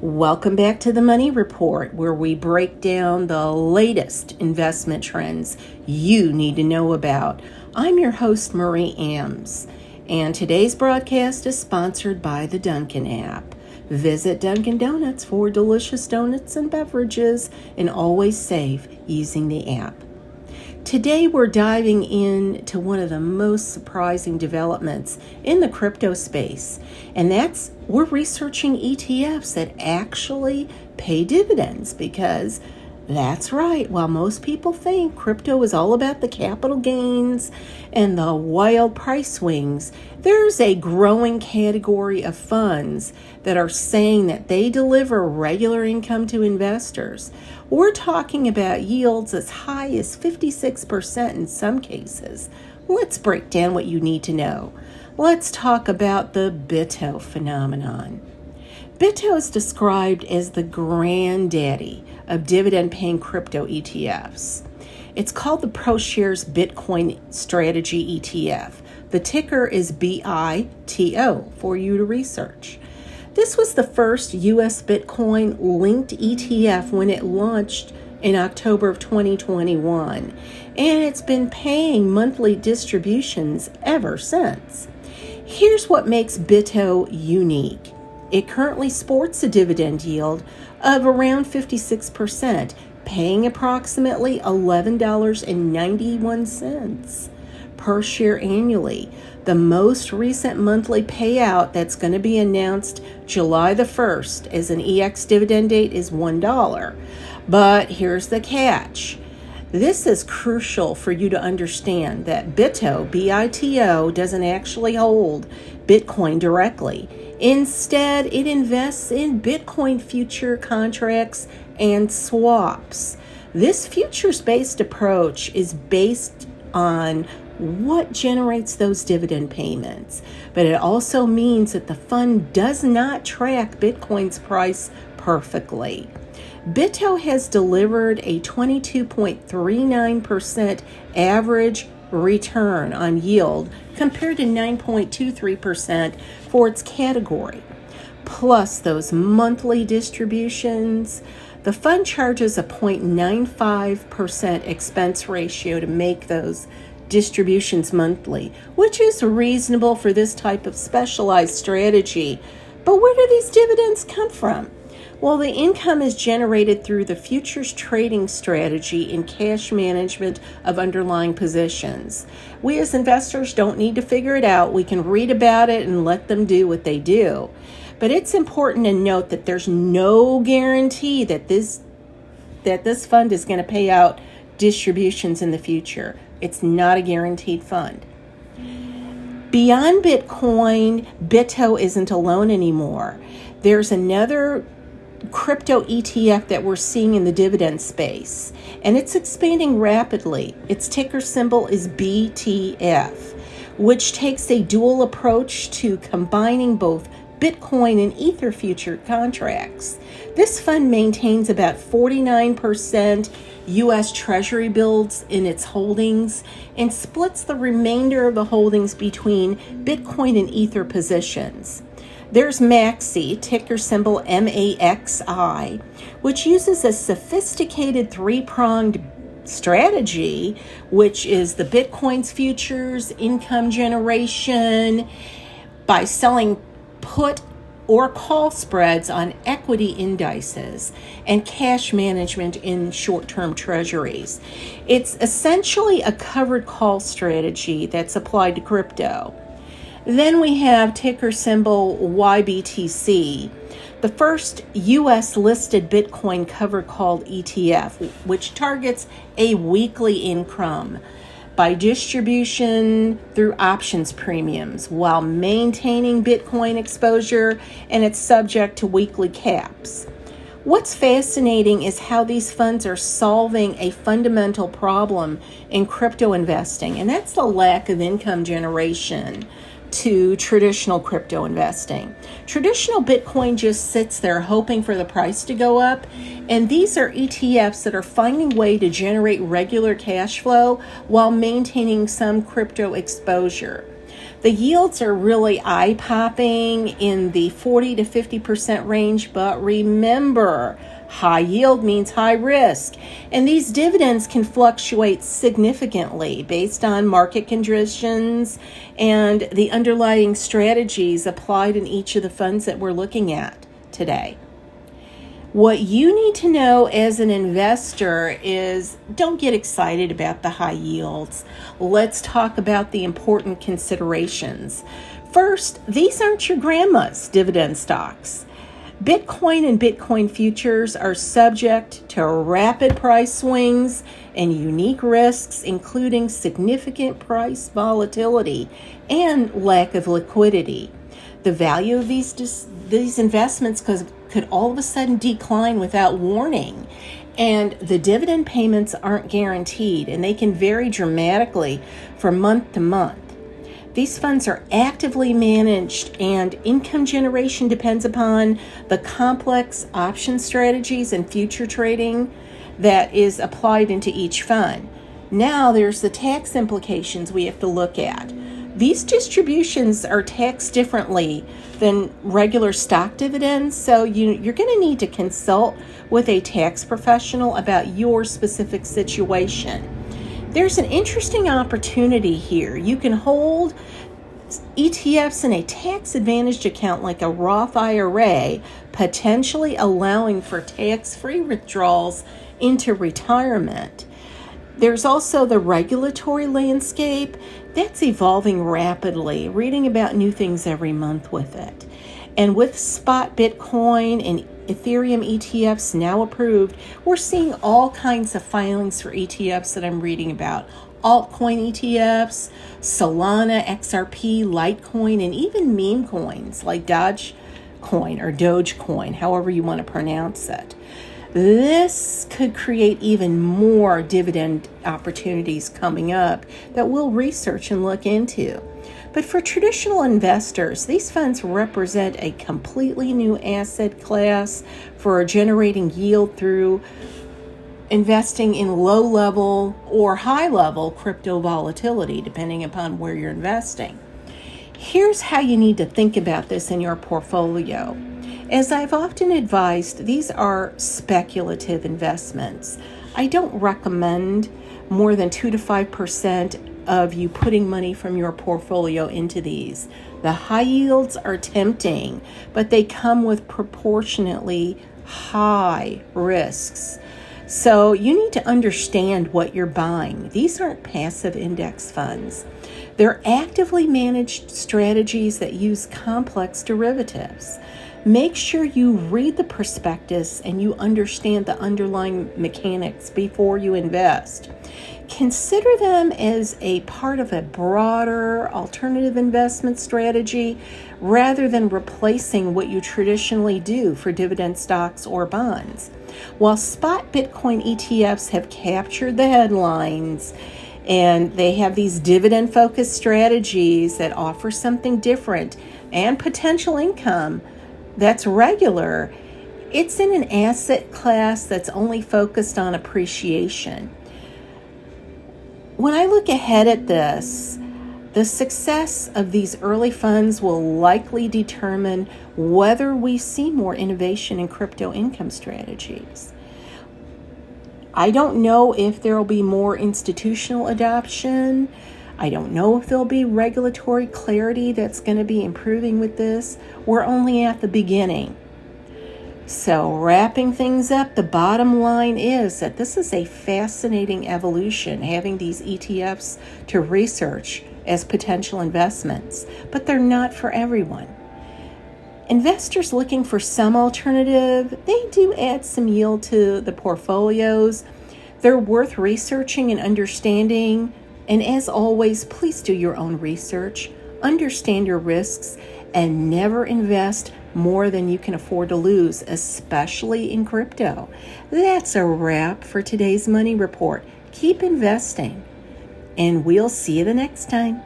Welcome back to the Money Report, where we break down the latest investment trends you need to know about. I'm your host, Marie Ames, and today's broadcast is sponsored by the Dunkin' app. Visit Dunkin' Donuts for delicious donuts and beverages, and always save using the app. Today we're diving into one of the most surprising developments in the crypto space, and that's we're researching ETFs that actually pay dividends, because that's right, while most people think crypto is all about the capital gains and the wild price swings, there's a growing category of funds that are saying that they deliver regular income to investors. We're talking about yields as high as 56% in some cases. Let's break down what you need to know. Let's talk about the BITO phenomenon. BITO is described as the granddaddy of dividend-paying crypto ETFs. It's called the ProShares Bitcoin Strategy ETF. The ticker is BITO for you to research. This was the first U.S. Bitcoin linked ETF when it launched in October of 2021, and it's been paying monthly distributions ever since. Here's what makes BITO unique. It currently sports a dividend yield of around 56%, paying approximately $11.91 per share annually. The most recent monthly payout that's going to be announced July the 1st as an EX dividend date is $1. But here's the catch. This is crucial for you to understand that BITO, B-I-T-O, doesn't actually hold Bitcoin directly. Instead, it invests in Bitcoin future contracts and swaps. This futures-based approach is based on what generates those dividend payments, but it also means that the fund does not track Bitcoin's price perfectly. BITO has delivered a 22.39% average return on yield compared to 9.23% for its category. Plus those monthly distributions, the fund charges a 0.95% expense ratio to make those distributions monthly, which is reasonable for this type of specialized strategy. But where do these dividends come from? Well, the income is generated through the futures trading strategy and cash management of underlying positions. We as investors don't need to figure it out. We can read about it and let them do what they do. But it's important to note that there's no guarantee that this fund is going to pay out distributions in the future. It's not a guaranteed fund. Beyond Bitcoin, BITO isn't alone anymore. There's another crypto ETF that we're seeing in the dividend space, and it's expanding rapidly. Its ticker symbol is BTF, which takes a dual approach to combining both Bitcoin and Ether future contracts. This fund maintains about 49% U.S. Treasury bills in its holdings and splits the remainder of the holdings between Bitcoin and Ether positions. There's Maxi, ticker symbol MAXI, which uses a sophisticated three-pronged strategy, which is the Bitcoin's futures, income generation, by selling put or call spreads on equity indices, and cash management in short-term treasuries. It's essentially a covered call strategy that's applied to crypto. Then we have ticker symbol YBTC, the first U.S. listed Bitcoin covered call ETF, which targets a weekly income by distribution through options premiums while maintaining Bitcoin exposure, and it's subject to weekly caps. What's fascinating is how these funds are solving a fundamental problem in crypto investing, and that's the lack of income generation to traditional crypto investing. Traditional Bitcoin just sits there hoping for the price to go up, and these are ETFs that are finding a way to generate regular cash flow while maintaining some crypto exposure. The yields are really eye-popping in the 40 to 50% range, but remember, high yield means high risk, and these dividends can fluctuate significantly based on market conditions and the underlying strategies applied in each of the funds that we're looking at today. What you need to know as an investor is don't get excited about the high yields. Let's talk about the important considerations. First, these aren't your grandma's dividend stocks. Bitcoin and Bitcoin futures are subject to rapid price swings and unique risks, including significant price volatility and lack of liquidity. The value of these investments could all of a sudden decline without warning, and the dividend payments aren't guaranteed, and they can vary dramatically from month to month. These funds are actively managed, and income generation depends upon the complex option strategies and future trading that is applied into each fund. Now there's the tax implications we have to look at. These distributions are taxed differently than regular stock dividends, so you're going to need to consult with a tax professional about your specific situation. There's an interesting opportunity here. You can hold ETFs in a tax-advantaged account like a Roth IRA, potentially allowing for tax-free withdrawals into retirement. There's also the regulatory landscape that's evolving rapidly, reading about new things every month with it. And with spot Bitcoin and Ethereum ETFs now approved, we're seeing all kinds of filings for ETFs that I'm reading about. Altcoin ETFs, Solana, XRP, Litecoin, and even meme coins like Dogecoin or Dogecoin, however you want to pronounce it. This could create even more dividend opportunities coming up that we'll research and look into. But for traditional investors, these funds represent a completely new asset class for generating yield through investing in low-level or high-level crypto volatility, depending upon where you're investing. Here's how you need to think about this in your portfolio. As I've often advised, these are speculative investments. I don't recommend more than 2 to 5% of you putting money from your portfolio into these. The high yields are tempting, but they come with proportionately high risks. So you need to understand what you're buying. These aren't passive index funds. They're actively managed strategies that use complex derivatives. Make sure you read the prospectus and you understand the underlying mechanics before you invest. Consider them as a part of a broader alternative investment strategy rather than replacing what you traditionally do for dividend stocks or bonds. While spot Bitcoin ETFs have captured the headlines and they have these dividend-focused strategies that offer something different and potential income that's regular, it's in an asset class that's only focused on appreciation. When I look ahead at this, the success of these early funds will likely determine whether we see more innovation in crypto income strategies. I don't know if there will be more institutional adoption. I don't know if there'll be regulatory clarity that's going to be improving with this. We're only at the beginning. So wrapping things up, the bottom line is that this is a fascinating evolution, having these ETFs to research as potential investments, but they're not for everyone. Investors looking for some alternative, they do add some yield to the portfolios. They're worth researching and understanding. And as always, please do your own research, understand your risks, and never invest more than you can afford to lose, especially in crypto. That's a wrap for today's Money Report. Keep investing, and we'll see you the next time.